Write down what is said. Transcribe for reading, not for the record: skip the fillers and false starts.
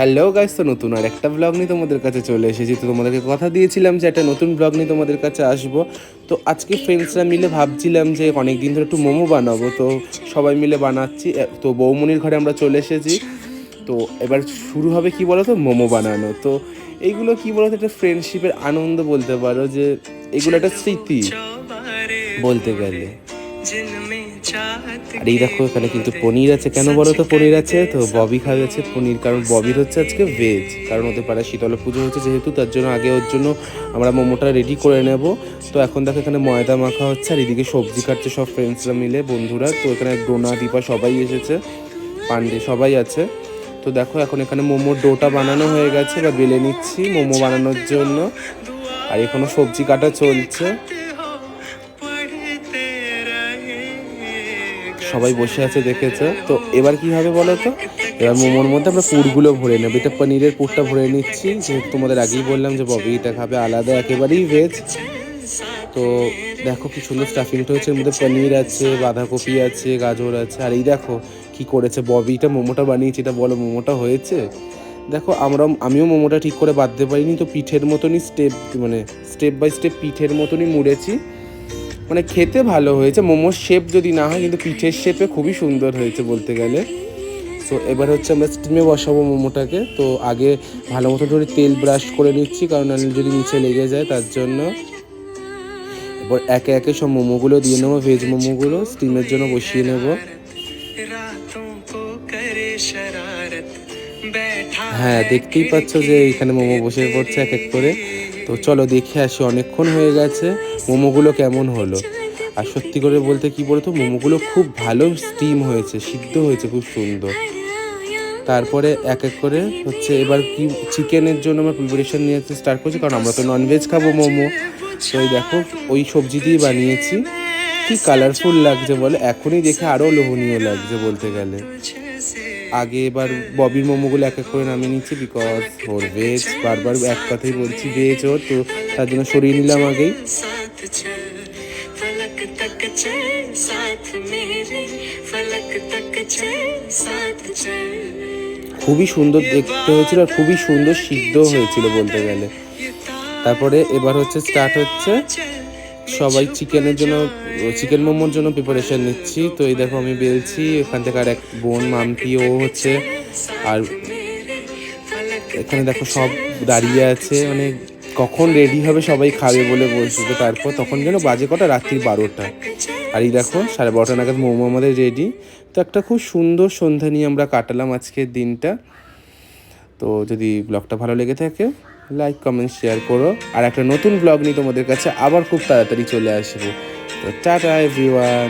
Hello guys, তো নতুন আর একটা ব্লগ নিয়ে তোমাদের কাছে চলে এসেছি। তো তোমাদেরকে কথা দিয়েছিলাম যে একটা নতুন ব্লগ নিয়ে তোমাদের কাছে আসবো। তো আজকে ফ্রেন্ডসরা মিলে ভাবছিলাম যে অনেক দিন ধরে একটু মোমো বানাবো, তো সবাই মিলে বানাচ্ছি। তো বৌমনির ঘরে আমরা চলে এসেছি। তো এবার শুরু হবে কি বলো তো, মোমো বানানো। তো এইগুলো কি বলো তো, একটা ফ্রেন্ডশিপের আনন্দ বলতে পারো, যে এগুলো একটা স্মৃতি বলতে গেলে। আর এই দেখো, এখানে কিন্তু পনির আছে। কেন বলো তো পনির আছে? তো ববি খাওয়াচ্ছে পনির, কারণ ববির হচ্ছে আজকে ভেজ, কারণ ওদের পাড়ায় শীতলা পুজো হচ্ছে যেহেতু, তার জন্য আগে ওর জন্য আমরা মোমোটা রেডি করে নেব। তো এখন দেখো এখানে ময়দা মাখা হচ্ছে, আর এদিকে সবজি কাটছে সব ফ্রেন্ডসরা মিলে, বন্ধুরা। তো এখানে ডোনা দীপা সবাই এসেছে, পান্ডে সবাই আছে। তো দেখো এখন এখানে মোমোর ডোটা বানানো হয়ে গেছে, বা বেলে নিচ্ছি মোমো বানানোর জন্য। আর এখনো সবজি কাটা চলছে, সবাই বসে আছে দেখেছো। তো এবার কি হবে বলো তো, এবার মোমোর মধ্যে আমরা পুরগুলো ভরে নেবো। এটা পনিরের পুরটা ভরে নিচ্ছি, যেহেতু তোমাদের আগেই বললাম যে ববি এটা খাবে আলাদা, একেবারেই ভেজ। তো দেখো কি সুন্দর স্টাফিংটা হচ্ছে, এর মধ্যে পনির আছে, বাঁধাকপি আছে, গাজর আছে। আর এই দেখো কি করেছে ববিটা, মোমোটা বানিয়েছে। এটা বলো মোমোটা হয়েছে? দেখো আমিও মোমোটা ঠিক করে বাঁধতে পারিনি, তো পিঠের মতনই স্টেপ বাই স্টেপ পিঠের মতনই মুড়েছি। মানে খেতে ভালো হয়েছে, মোমোর শেপ যদি না হয়, কিন্তু পিঠের শেপে খুবই সুন্দর হয়েছে বলতে গেলে। তো এবার হচ্ছে আমরা স্টিমে বসাবো মোমোটাকে। তো আগে ভালো মতো করে তেল ব্রাশ করে নিচ্ছি, কারণ যদি নিচে লেগে যায় তার জন্য। এবার একে একে সব মোমোগুলো দিয়ে নেবো, ভেজ মোমোগুলো স্টিমের জন্য বসিয়ে নেব। হ্যাঁ, দেখতেই পাচ্ছ যে এখানে মোমো বসে পড়ছে এক এক করে। তো চলো দেখে আসি, অনেকক্ষণ হয়ে গেছে মোমোগুলো কেমন হলো। আর সত্যি করে বলতে কি বলতো, মোমোগুলো খুব ভালো স্টিম হয়েছে, সিদ্ধ হয়েছে খুব সুন্দর। তারপরে এক এক করে হচ্ছে এবার কি চিকেনের জন্য আমরা প্রিপারেশন নিয়ে স্টার্ট করছি, কারণ আমরা তো ননভেজ খাবো মোমো। তো এই দেখো ওই সবজি দিয়ে বানিয়েছি, কি কালারফুল লাগছে বলে, এখনই দেখে আরও লোভনীয় লাগছে বলতে গেলে। আগে এবার ববির মোমোগুলো এক এক করে নামিয়ে নিচ্ছি, বিকজ ওর ভেজ, বারবার এক কথাই বলছি ভেজ ওর, তো তার জন্য সরিয়ে নিলাম আগেই। খুবই সুন্দর দেখতে হয়েছিল, আর খুবই সুন্দর সিদ্ধ হয়েছিল বলতে গেলে। তারপরে এবার হচ্ছে স্টার্ট হচ্ছে, সবাই চিকেন মোমোর জন্য প্রিপারেশন নিচ্ছি। তো এই দেখো আমি বেলছি, এখান থেকে আর এক বোন মাম্পি ও হচ্ছে, আর এখানে দেখো সব দাঁড়িয়ে আছে, মানে কখন রেডি হবে সবাই খাবে বলে বলছিল। তারপর তখন যেন বাজে কটা, রাত্রি 12টা। আর এই দেখো 12:30 নাগাদ মোমো আমাদের রেডি। তো একটা খুব সুন্দর সন্ধ্যা নিয়ে আমরা কাটালাম আজকের দিনটা। তো যদি ব্লগটা ভালো লেগে থাকে, লাইক কমেন্ট শেয়ার করো। আর একটা নতুন ব্লগ নিয়ে তোমাদের কাছে আবার খুব তাড়াতাড়ি চলে আসবো। তো টাটা এভরিওয়ান।